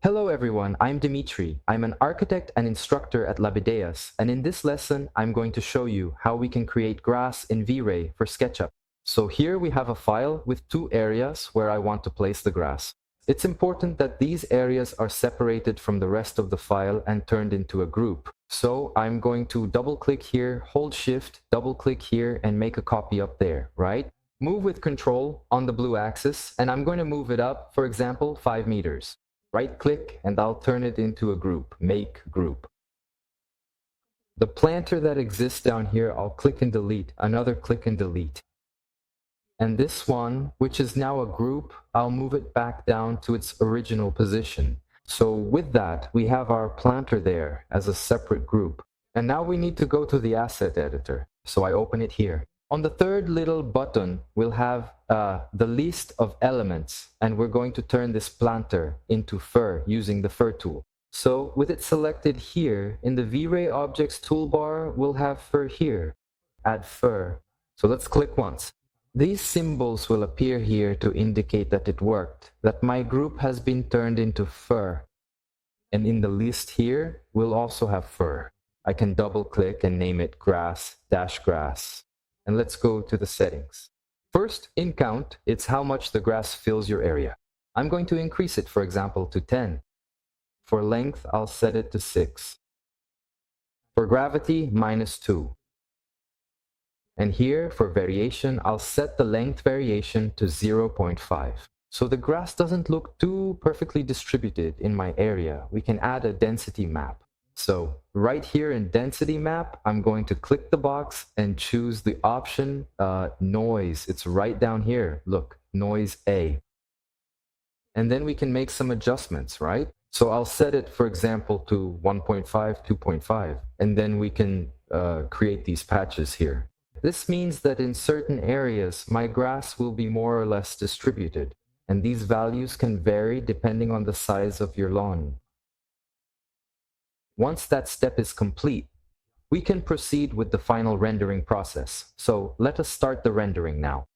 Hello everyone, I'm Dimitri. I'm an architect and instructor at Labideias, and in this lesson, I'm going to show you how we can create grass in vray for SketchUp. So here we have a file with two areas where I want to place the grass. It's important that these areas are separated from the rest of the file and turned into a group. So I'm going to double-click here, hold Shift, double-click here, and make a copy up there, right? Move with Control on the blue axis, and I'm going to move it up, for example, 5 meters. Right-click, and I'll turn it into a group, Make Group. The planter that exists down here, I'll click and delete, another click and delete. And this one, which is now a group, I'll move it back down to its original position. So with that, we have our planter there as a separate group. And now we need to go to the asset editor. So I open it here. On the third little button, we'll have the list of elements, and we're going to turn this planter into fur using the fur tool. So with it selected here, in the vray objects toolbar, we'll have fur here. Add fur. So let's click once. These symbols will appear here to indicate that it worked, that my group has been turned into fur. And in the list here, we'll also have fur. I can double click and name it grass-grass. And let's go to the settings. First, in count, it's how much the grass fills your area. I'm going to increase it, for example, to 10. For length, I'll set it to 6. For gravity, -2. And here, for variation, I'll set the length variation to 0.5. So the grass doesn't look too perfectly distributed in my area. We can add a density map. So right here in density map, I'm going to click the box and choose the option noise. It's right down here. Look, noise A. And then we can make some adjustments, right? So I'll set it, for example, to 1.5, 2.5, and then we can create these patches here. This means that in certain areas, my grass will be more or less distributed, and these values can vary depending on the size of your lawn. Once that step is complete, we can proceed with the final rendering process. So let us start the rendering now.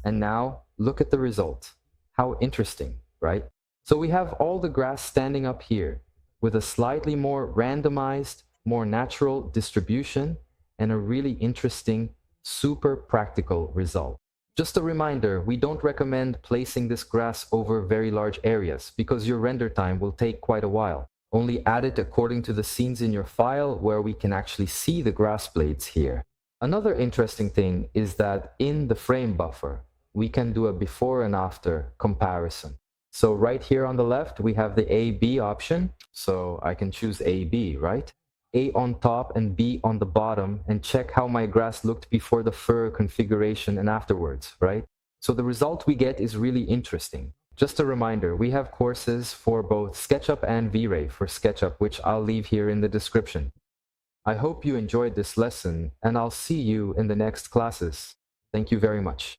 And now, look at the result. How interesting, right? So we have all the grass standing up here with a slightly more randomized, more natural distribution and a really interesting, super practical result. Just a reminder, we don't recommend placing this grass over very large areas because your render time will take quite a while. Only add it according to the scenes in your file where we can actually see the grass blades here. Another interesting thing is that in the frame buffer, we can do a before and after comparison. So right here on the left, we have the A-B option. So I can choose A-B, right? A on top and B on the bottom, and check how my grass looked before the fur configuration and afterwards, right? So the result we get is really interesting. Just a reminder, we have courses for both SketchUp and vray for SketchUp, which I'll leave here in the description. I hope you enjoyed this lesson, and I'll see you in the next classes. Thank you very much.